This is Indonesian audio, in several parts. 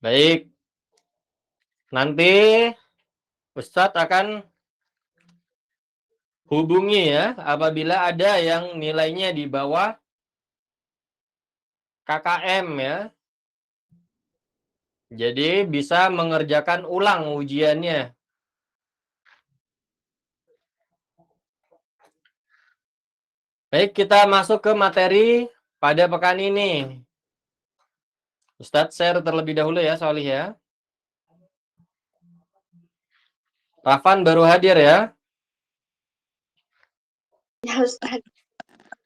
Baik. Nanti Ustadz akan hubungi ya apabila ada yang nilainya di bawah KKM ya. Jadi bisa mengerjakan ulang ujiannya. Baik, kita masuk ke materi pada pekan ini. Ustadz share terlebih dahulu ya, Solih ya. Rafan baru hadir ya. Ya, Ustaz.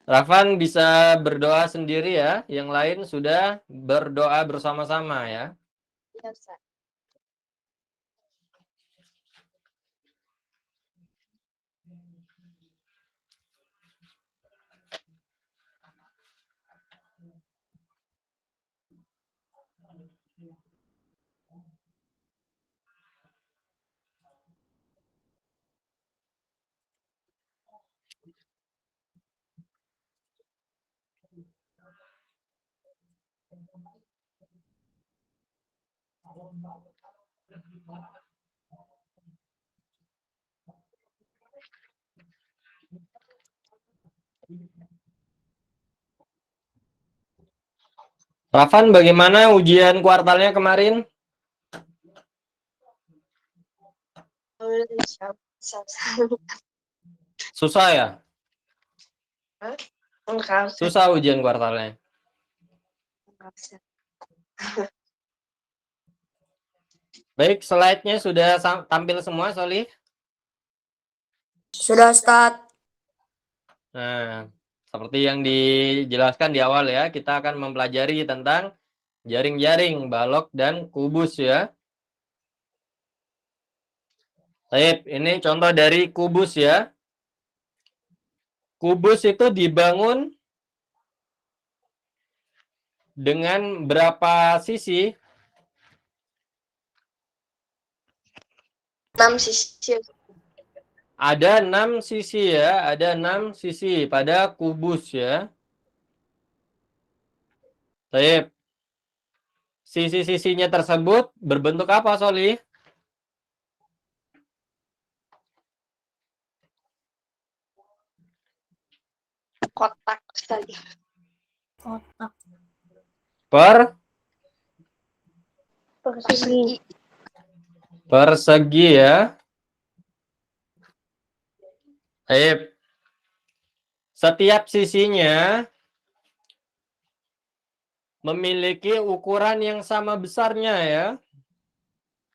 Rafan bisa berdoa sendiri ya. Yang lain sudah berdoa bersama-sama ya. Ya, Ustaz. Rafan, bagaimana ujian kuartalnya kemarin? Susah ya? Enggak, Ustaz. Susah ujian kuartalnya. Enggak, Ustaz. Baik, slide-nya sudah tampil semua, Solih? Sudah, Ustaz. Nah, seperti yang dijelaskan di awal ya, kita akan mempelajari tentang jaring-jaring, balok, dan kubus ya. Baik, ini contoh dari kubus ya. Kubus itu dibangun dengan berapa sisi? 6 sisi. Ada 6 sisi ya, ada 6 sisi pada kubus ya. Baik. Sisi-sisinya tersebut berbentuk apa, Solih? Kotak, Ustaz. Kotak. Persegi. Persegi ya. Baik. Setiap sisinya memiliki ukuran yang sama besarnya ya.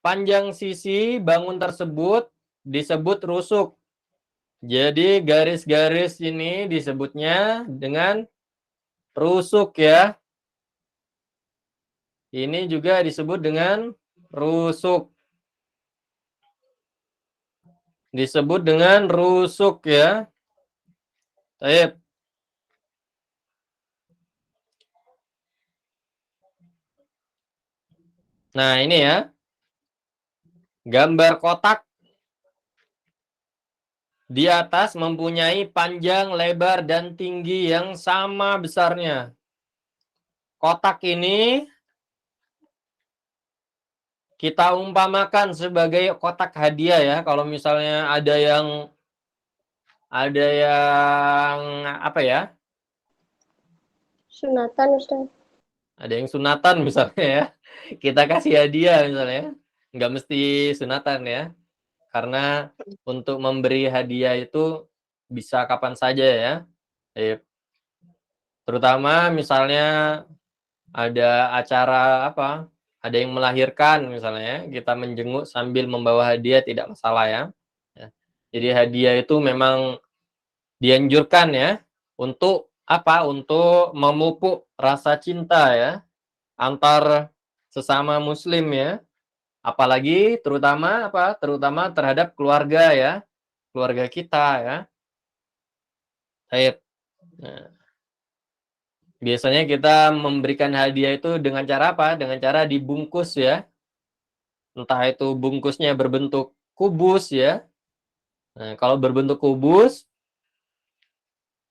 Panjang sisi bangun tersebut disebut rusuk. Jadi garis-garis ini disebutnya dengan rusuk ya. Ini juga disebut dengan rusuk. Disebut dengan rusuk ya. Baik. Nah, ini ya. Gambar kotak di atas mempunyai panjang, lebar, dan tinggi yang sama besarnya. Kotak ini kita umpamakan sebagai kotak hadiah ya. Kalau misalnya ada yang apa ya? Sunatan, Ustaz. Ada yang sunatan misalnya ya. Kita kasih hadiah misalnya. Nggak mesti sunatan ya. Karena untuk memberi hadiah itu bisa kapan saja ya. Terutama misalnya ada acara apa? Ada yang melahirkan misalnya, kita menjenguk sambil membawa hadiah tidak masalah ya. Jadi hadiah itu memang dianjurkan ya untuk apa? Untuk memupuk rasa cinta ya antar sesama muslim ya. Apalagi terutama apa? Terutama terhadap keluarga ya. Keluarga kita ya. Baik. Nah, biasanya kita memberikan hadiah itu dengan cara apa? Dengan cara dibungkus ya. Entah itu bungkusnya berbentuk kubus ya. Nah, kalau berbentuk kubus,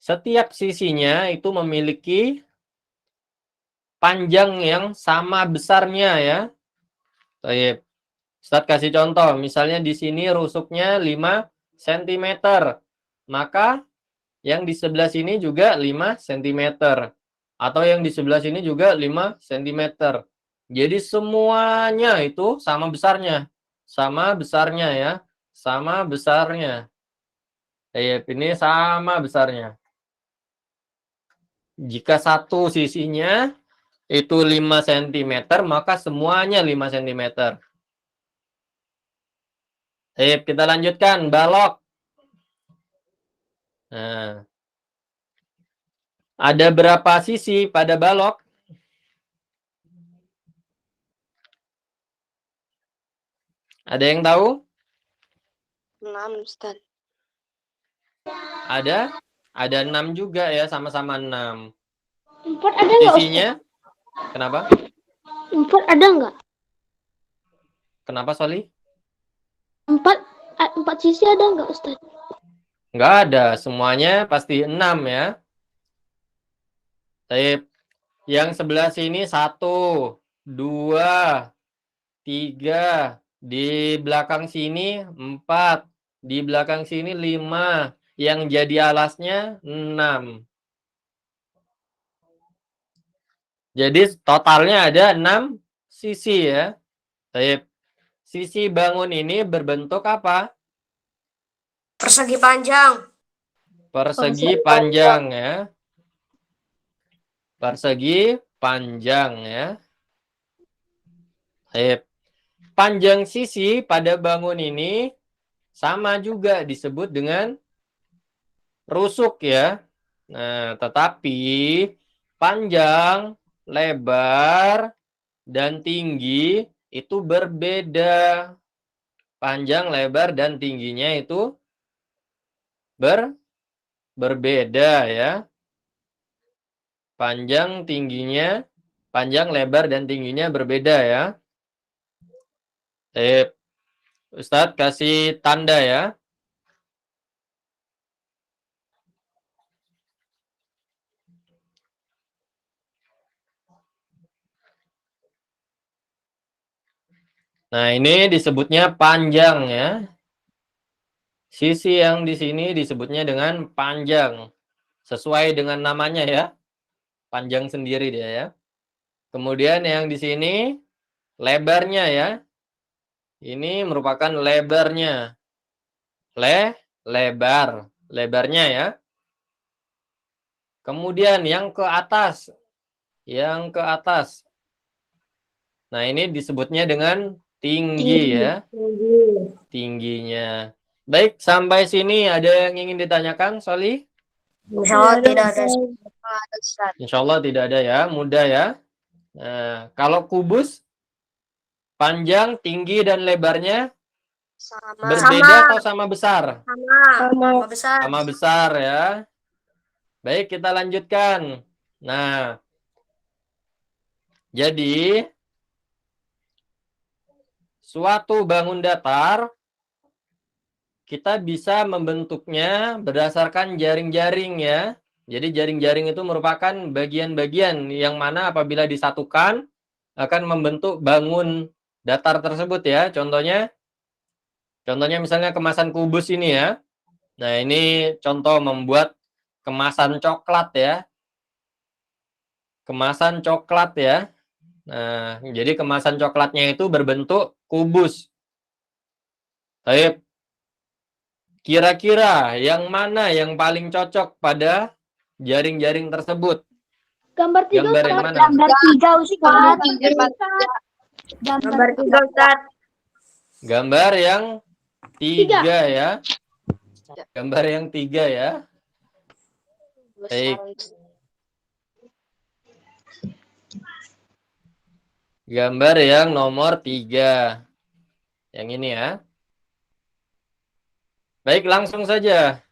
setiap sisinya itu memiliki panjang yang sama besarnya ya. Baik. Ustadz kasih contoh, misalnya di sini rusuknya 5 cm. Maka yang di sebelah sini juga 5 cm. Atau yang di sebelah sini juga 5 cm. Jadi semuanya itu sama besarnya. Sama besarnya ya. Sama besarnya. Baik, ini sama besarnya. Jika satu sisinya itu 5 cm, maka semuanya 5 cm. Baik, kita lanjutkan. Balok. Nah, ada berapa sisi pada balok? Ada yang tahu? 6, Ustaz. Ada? Ada 6 juga ya, sama-sama 6. 4 ada nggak, Ustaz? Sisinya? Kenapa? 4 ada nggak? Kenapa, Soli? 4 sisi ada nggak, Ustaz? Nggak ada, semuanya pasti 6 ya. Baik. Yang sebelah sini 1, 2, 3. Di belakang sini 4. Di belakang sini 5. Yang jadi alasnya 6. Jadi totalnya ada 6 sisi ya. Baik. Sisi bangun ini berbentuk apa? Persegi panjang. Persegi panjang ya. Persegi panjang ya. Baik. Panjang sisi pada bangun ini sama juga disebut dengan rusuk ya. Nah, tetapi panjang, lebar, dan tinggi itu berbeda. Panjang, lebar, dan tingginya itu berbeda ya. Panjang, lebar, dan tingginya berbeda ya. Ustadz kasih tanda ya. Nah, ini disebutnya panjang ya. Sisi yang di sini disebutnya dengan panjang. Sesuai dengan namanya ya. Panjang sendiri dia ya. Kemudian yang di sini lebarnya ya. Ini merupakan lebarnya. Lebar. Lebarnya ya. Kemudian yang ke atas. Yang ke atas. Nah, ini disebutnya dengan tinggi ya. Tingginya. Baik, sampai sini ada yang ingin ditanyakan, Soli? Insyaallah tidak ada. Insyaallah tidak ada ya, mudah ya. Nah, kalau kubus panjang, tinggi, dan lebarnya berbeda atau sama besar? Sama besar. Sama besar ya. Baik, kita lanjutkan. Nah, jadi suatu bangun datar kita bisa membentuknya berdasarkan jaring-jaring ya. Jadi jaring-jaring itu merupakan bagian-bagian yang mana apabila disatukan akan membentuk bangun datar tersebut ya. Contohnya misalnya kemasan kubus ini ya. Nah, ini contoh membuat kemasan coklat ya. Kemasan coklat ya. Nah, jadi kemasan coklatnya itu berbentuk kubus. Baik. Kira-kira yang mana yang paling cocok pada jaring-jaring tersebut? Gambar 3, Gambar yang mana? Gambar 3, Ustaz. Gambar 3, Ustaz. Gambar yang 3 ya. Gambar yang 3 ya. Baik. Gambar yang nomor 3. Yang ini ya. Baik, langsung saja.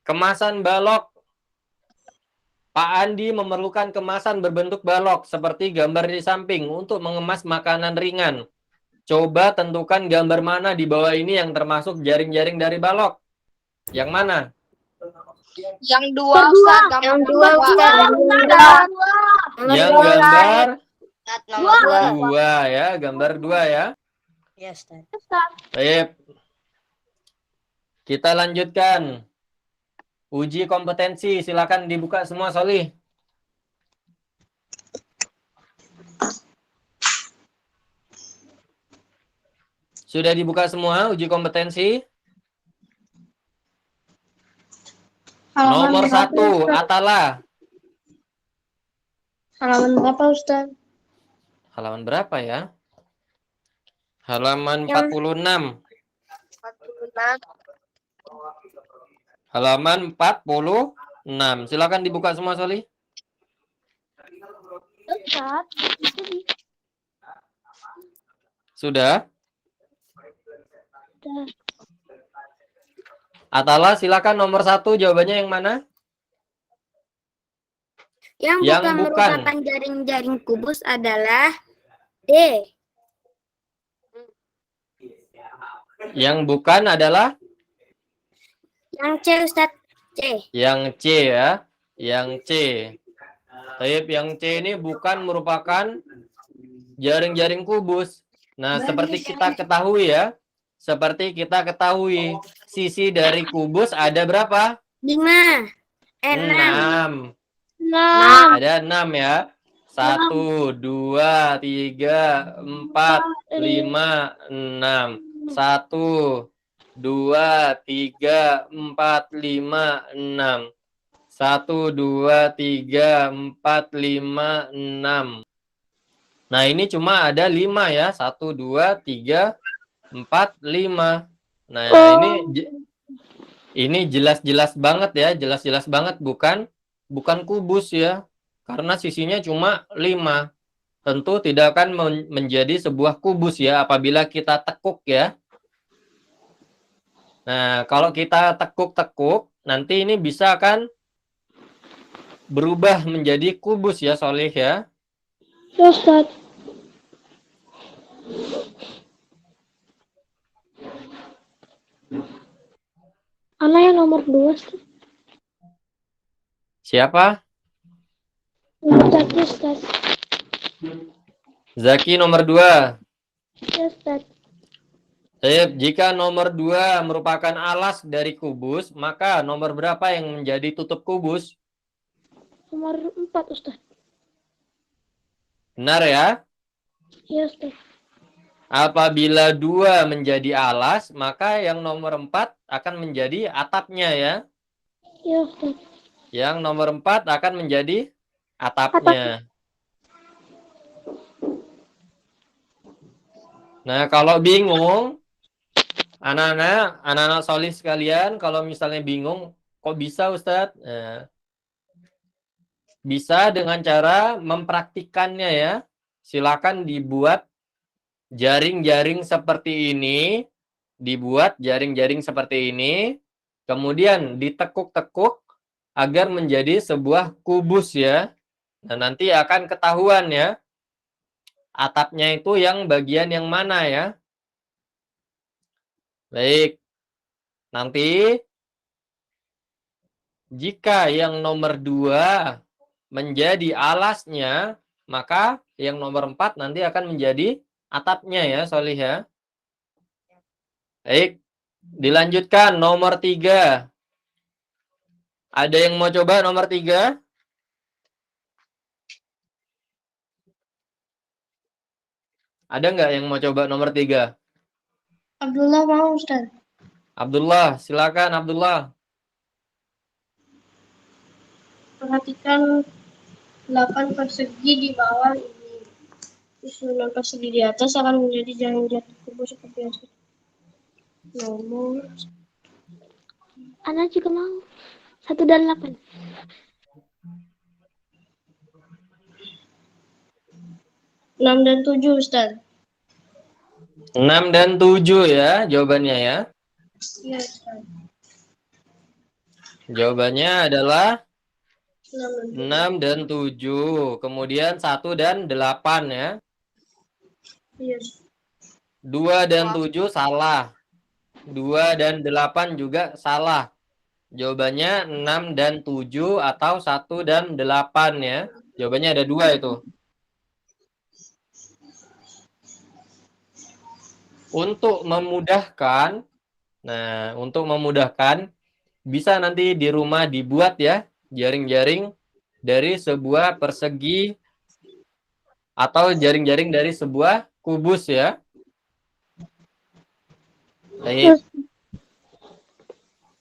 Kemasan balok. Pak Andi memerlukan kemasan berbentuk balok seperti gambar di samping untuk mengemas makanan ringan. Coba tentukan gambar mana di bawah ini yang termasuk jaring-jaring dari balok. Yang mana? Yang 2, Ustaz. Yang 2, Ustaz. Yang gambar Nomor 2 ya, gambar 2 ya. Ya, Ustaz. Baik. Kita lanjutkan. Uji kompetensi, silakan dibuka semua, Solih. Sudah dibuka semua uji kompetensi? Nomor 1, Atala. Halaman berapa, Ustaz? Halaman berapa ya? Halaman Yang 46. 46. Halaman 46. Silakan dibuka semua, Solih. Ustaz, Sudah? Ustaz. Atala, silakan nomor 1, jawabannya yang mana? Yang bukan merupakan jaring-jaring kubus adalah D. Yang bukan adalah? Yang C, Ustaz. C. Yang C ya. Yang C. Taib, yang C ini bukan merupakan jaring-jaring kubus. Nah, seperti kita ketahui ya. Seperti kita ketahui, sisi dari kubus ada berapa? 5. 6. 6. Ada 6 ya. 1, 2, 3, 4, 5, 6. 1, 2, 3, 4, 5, 6. 1, 2, 3, 4, 5, 6. Nah, ini cuma ada 5 ya. 1, 2, 3, 4, 5. Nah, ini jelas-jelas banget ya. Jelas-jelas banget bukan kubus ya. Karena sisinya cuma 5. Tentu tidak akan menjadi sebuah kubus ya apabila kita tekuk ya. Nah, kalau kita tekuk-tekuk, nanti ini bisa akan berubah menjadi kubus ya, Solih ya. Ustaz. Anak yang nomor 2, Ustaz. Siapa? Ustaz. Zaki nomor 2. Ya, Ustaz. Jika nomor 2 merupakan alas dari kubus, maka nomor berapa yang menjadi tutup kubus? Nomor 4, Ustaz. Benar ya? Ya, Ustaz. Apabila 2 menjadi alas, maka yang nomor 4 akan menjadi atapnya ya. Ya, Ustaz. Yang nomor 4 akan menjadi atapnya. Nah, kalau bingung, anak-anak Solih sekalian, kalau misalnya bingung, kok bisa Ustadz? Nah, bisa dengan cara mempraktikannya ya. Silakan dibuat jaring-jaring seperti ini. Dibuat jaring-jaring seperti ini. Kemudian ditekuk-tekuk agar menjadi sebuah kubus ya. Nah, nanti akan ketahuan ya. Atapnya itu yang bagian yang mana ya. Baik. Nanti jika yang nomor 2 menjadi alasnya, maka yang nomor 4 nanti akan menjadi atapnya ya, Solih ya. Baik, dilanjutkan nomor 3. Ada yang mau coba nomor 3? Ada nggak yang mau coba nomor 3? Abdullah mau, Ustaz. Abdullah, silakan Abdullah. Perhatikan 8 persegi di bawah ini. Susunan persegi di atas akan menjadi jaring-jaring kubus seperti yang nomor. Anak juga mau. 1 dan 8. 6 dan 7, Ustaz. 6 dan 7 ya jawabannya ya. Iya, Ustaz. Jawabannya adalah 6 dan 7. Kemudian 1 dan 8 ya. Iya. 2 dan 7 salah. 2 dan 8 juga salah. Jawabannya 6 dan 7 atau 1 dan 8 ya. Jawabannya ada 2 itu. Untuk memudahkan, bisa nanti di rumah dibuat ya jaring-jaring dari sebuah persegi atau jaring-jaring dari sebuah kubus ya. Baik.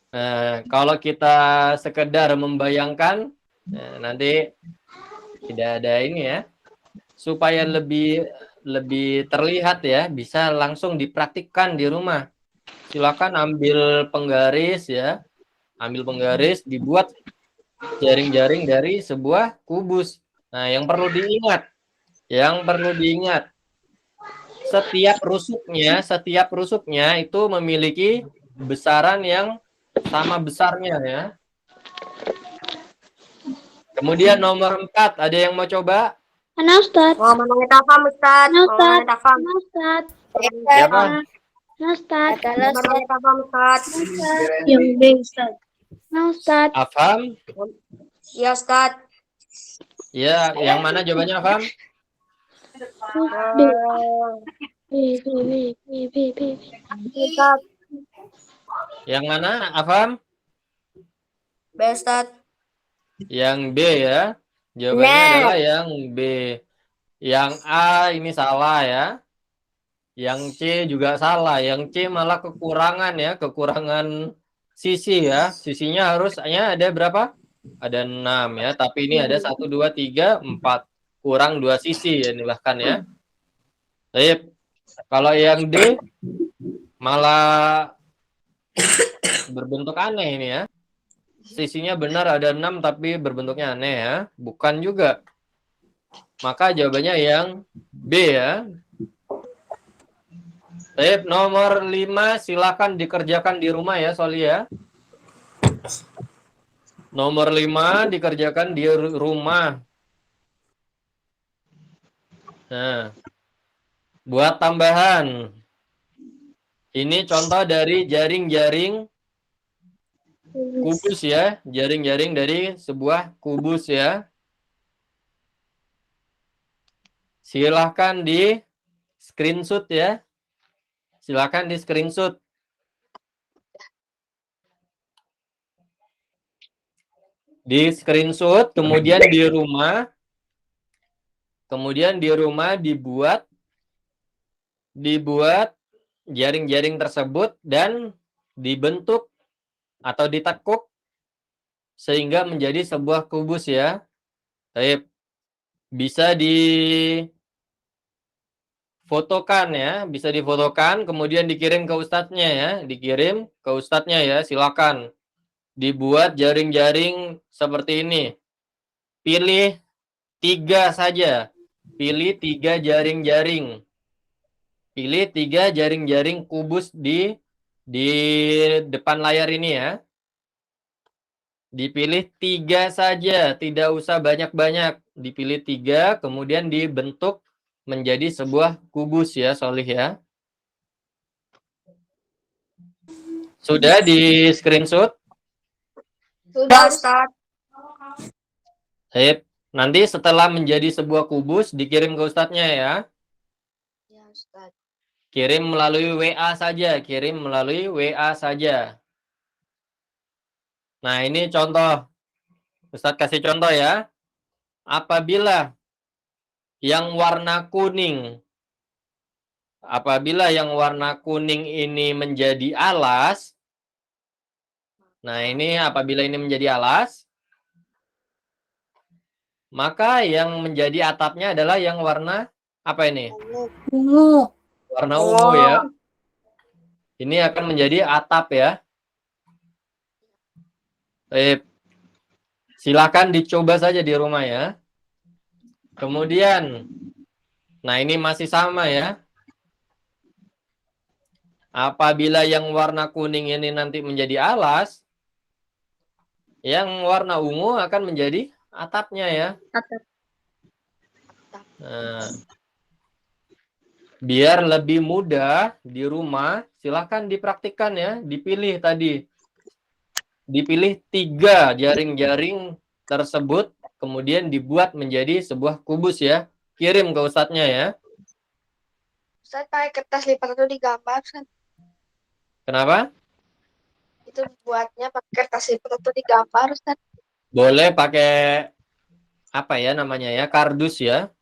Nah, kalau kita sekedar membayangkan, nanti tidak ada ini ya, supaya lebih terlihat ya, bisa langsung dipraktikkan di rumah. Silakan ambil penggaris ya, dibuat jaring-jaring dari sebuah kubus. Nah, yang perlu diingat, setiap rusuknya itu memiliki besaran yang sama besarnya ya. Kemudian nomor 4, ada yang mau coba? Mana Ustaz? Mau menetapkan Ustaz. Mana Mau Ustaz? menetapkan. Mana Ustaz? Siapa? Mana Ustaz? Mau menetapkan Ustaz. Yang B Ustaz. Mana Ustaz? Afham? Ya Ustaz. Ya, yang mana jawabannya Afham? Ustaz. Yang mana Afham? B Ustaz. Yang B ya. Jawabannya adalah yang B. Yang A ini salah ya. Yang C juga salah. Yang C malah kekurangan ya. Kekurangan sisi ya. Sisinya harusnya ada berapa? Ada 6 ya. Tapi ini ada 1, 2, 3, 4. Kurang 2 sisi ya. Ini bahkan ya. Baik. Kalau yang D malah berbentuk aneh ini ya. Sisinya benar ada 6 tapi berbentuknya aneh ya. Bukan juga. Maka jawabannya yang B ya. Baik, nomor 5 silakan dikerjakan di rumah ya, Soli ya. Nomor 5 dikerjakan di rumah. Nah, buat tambahan. Ini contoh dari jaring-jaring kubus ya. Jaring-jaring dari sebuah kubus ya. Silahkan di screenshot ya. Silahkan di screenshot. Di screenshot, kemudian di rumah dibuat jaring-jaring tersebut dan dibentuk atau ditekuk sehingga menjadi sebuah kubus ya. Baik. Bisa difotokan ya, kemudian dikirim ke ustadznya ya, silakan. Dibuat jaring-jaring seperti ini. Pilih 3 saja. Pilih 3 jaring-jaring. Pilih 3 jaring-jaring kubus di depan layar ini ya. Dipilih 3 saja, tidak usah banyak-banyak. Dipilih 3, kemudian dibentuk menjadi sebuah kubus ya, Solih ya. Sudah di screenshot? Sudah Ustaz. Sip. Nanti setelah menjadi sebuah kubus dikirim ke ustadznya ya. Ya Ustaz. Kirim melalui WA saja. Nah, ini contoh. Ustadz kasih contoh ya. Apabila yang warna kuning ini menjadi alas. Nah, ini apabila ini menjadi alas, maka yang menjadi atapnya adalah yang warna apa ini? Ungu. Warna ungu ya. Ini akan menjadi atap ya. Silakan dicoba saja di rumah ya. Kemudian, nah ini masih sama ya. Apabila yang warna kuning ini nanti menjadi alas, yang warna ungu akan menjadi atapnya ya. Atap. Nah, biar lebih mudah di rumah, silakan dipraktikkan ya. Dipilih 3 jaring-jaring tersebut, kemudian dibuat menjadi sebuah kubus ya. Kirim ke ustadznya ya. Ustaz pakai kertas lipat atau digambar, Ustaz? Kenapa? Itu buatnya pakai kertas lipat atau digambar, Ustaz? Boleh pakai apa ya namanya ya? Kardus ya.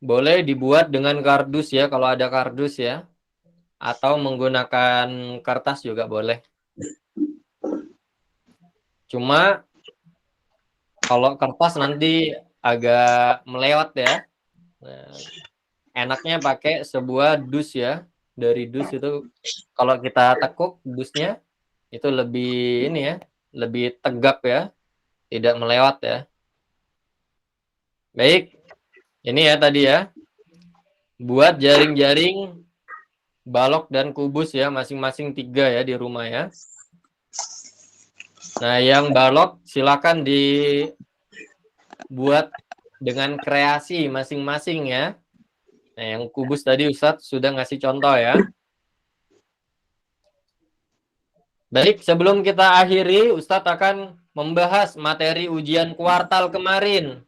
Boleh dibuat dengan kardus ya kalau ada kardus ya. Atau menggunakan kertas juga boleh. Cuma kalau kertas nanti agak melewat ya. Nah, enaknya pakai sebuah dus ya. Dari dus itu kalau kita tekuk dusnya itu lebih ini ya, lebih tegap ya, tidak melewat ya. Baik, ini ya tadi ya. Buat jaring-jaring balok dan kubus ya, masing-masing 3 ya di rumah ya. Nah, yang balok silakan dibuat dengan kreasi masing-masing ya. Nah, yang kubus tadi Ustadz sudah ngasih contoh ya. Baik, sebelum kita akhiri, Ustadz akan membahas materi ujian kuartal kemarin.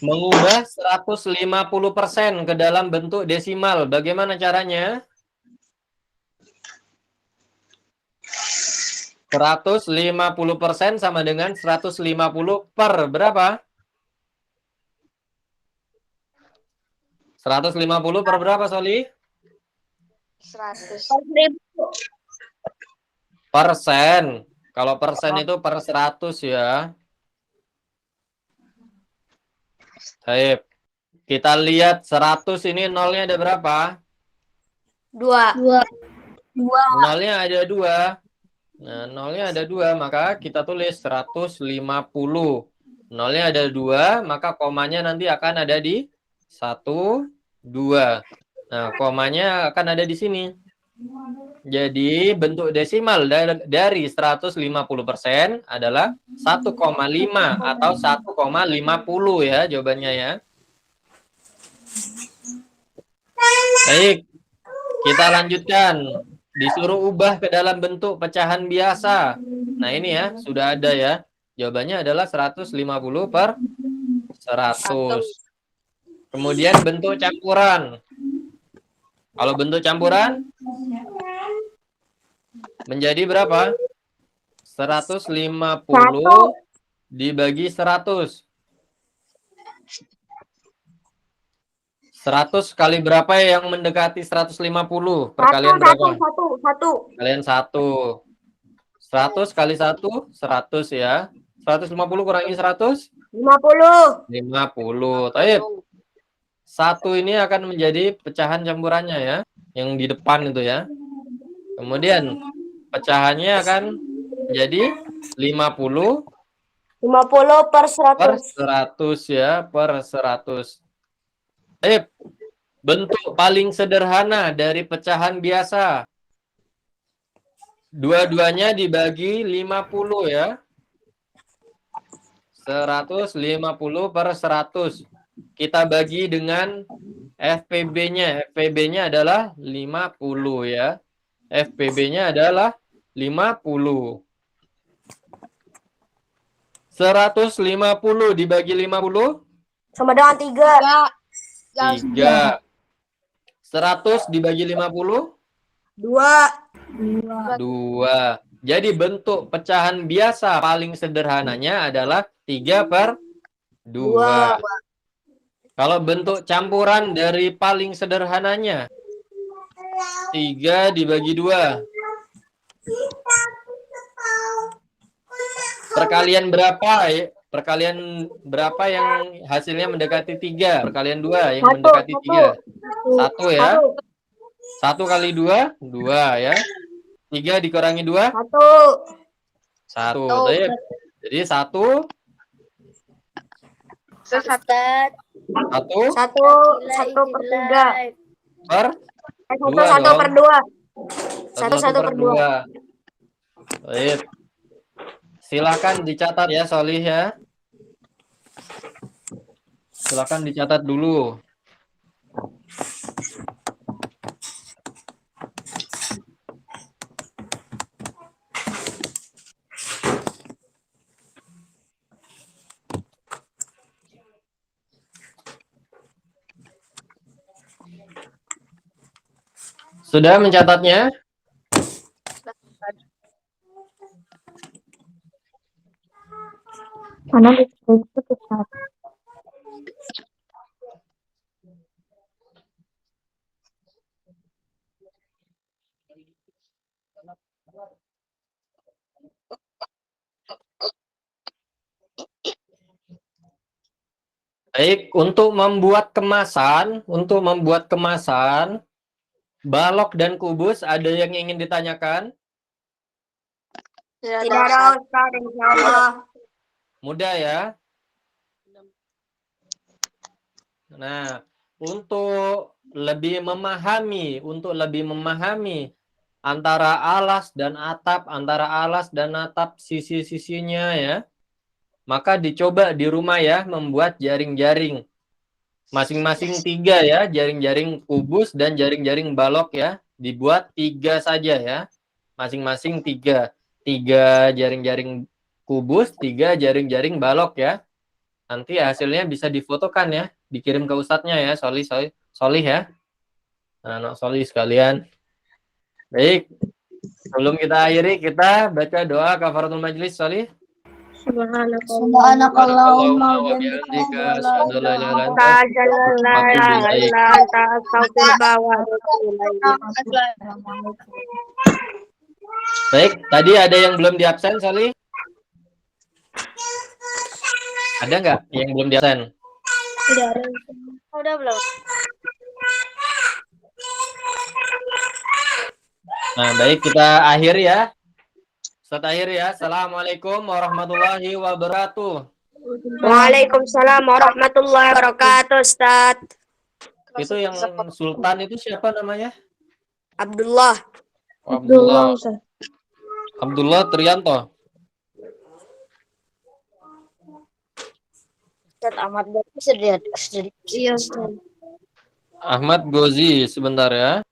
Mengubah 150% ke dalam bentuk desimal. Bagaimana caranya? 150% sama dengan 150 per berapa? 150 per berapa, Soli? 100. Persen. Kalau persen itu per 100 ya. Baik. Kita lihat 100 ini nolnya ada berapa? 2. Nolnya ada 2. Nah, nolnya ada 2, maka kita tulis 150. Nolnya ada 2, maka komanya nanti akan ada di 1, 2. Nah, komanya akan ada di sini. Jadi, bentuk desimal dari 150% adalah 1,5 atau 1,50 ya jawabannya ya. Baik, kita lanjutkan. Disuruh ubah ke dalam bentuk pecahan biasa. Nah, ini ya, sudah ada ya. Jawabannya adalah 150 per 100. Kemudian bentuk campuran. Kalau bentuk campuran menjadi berapa? 150 dibagi 100. 100 kali berapa yang mendekati 150? Perkalian berapa? Kalian 1. 100 kali 1, 100 ya. 150 kurangi 100? 50. Taib. 1 ini akan menjadi pecahan campurannya ya. Yang di depan itu ya. Kemudian pecahannya akan menjadi 50 per 100. per 100 ya. Per 100. Taib. Bentuk paling sederhana dari pecahan biasa. Dua-duanya dibagi 50 ya. 150 per 100. Kita bagi dengan FPB-nya. FPB-nya adalah 50 ya. FPB-nya adalah 50. 150 dibagi 50? Sama dengan 3. 3. 100 dibagi 50? 2. 2. Jadi bentuk pecahan biasa paling sederhananya adalah 3 per 2. Kalau bentuk campuran dari paling sederhananya 3 dibagi 2. Perkalian berapa ya? Perkalian berapa yang hasilnya mendekati 3? Perkalian 2 yang mendekati 3. 1 ya. 1 kali 2, 2 ya. 3 dikurangi 2? 1. Jadi 1 per 3. per 2 1 per 2. 1 per 2. Baik. Silakan dicatat ya Solih ya. Silakan dicatat dulu. Sudah mencatatnya? Mana itu Ustaz? Baik, untuk membuat kemasan, balok dan kubus, ada yang ingin ditanyakan? Tidak Tidak ada, ada Ustaz, insyaallah. Mudah ya. Nah, untuk lebih memahami antara alas dan atap, sisi-sisinya ya, maka dicoba di rumah ya, membuat jaring-jaring. Masing-masing 3 ya, jaring-jaring kubus dan jaring-jaring balok ya. Dibuat 3 saja ya. Masing-masing 3. 3 jaring-jaring kubus, 3 jaring-jaring balok ya. Nanti hasilnya bisa difotokan ya, dikirim ke ustadznya ya, Solih ya. Nah, anak Solih sekalian. Baik, sebelum kita akhiri, kita baca doa kafaratul majlis, Solih. Subhanakallahumma wa bihamdika, bihamdika asyhadu an la ilaha illa anta, la ilaha illa anta astaghfiruka wa atubu ilaik. Baik, tadi ada yang belum diabsen, Solih? Ada nggak yang belum diabsen? Tidak ada. Udah belum? Nah, baik, kita akhiri ya. Ustaz akhir ya. Assalamualaikum warahmatullahi wabarakatuh. Waalaikumsalam warahmatullahi wabarakatuh, Ustaz. Itu yang Sultan itu siapa namanya? Abdullah. Abdullah. Abdullah Trianto. Ustaz Ahmad Gozi sedikit. Iya, Ustaz. Ahmad Gozi, sebentar ya.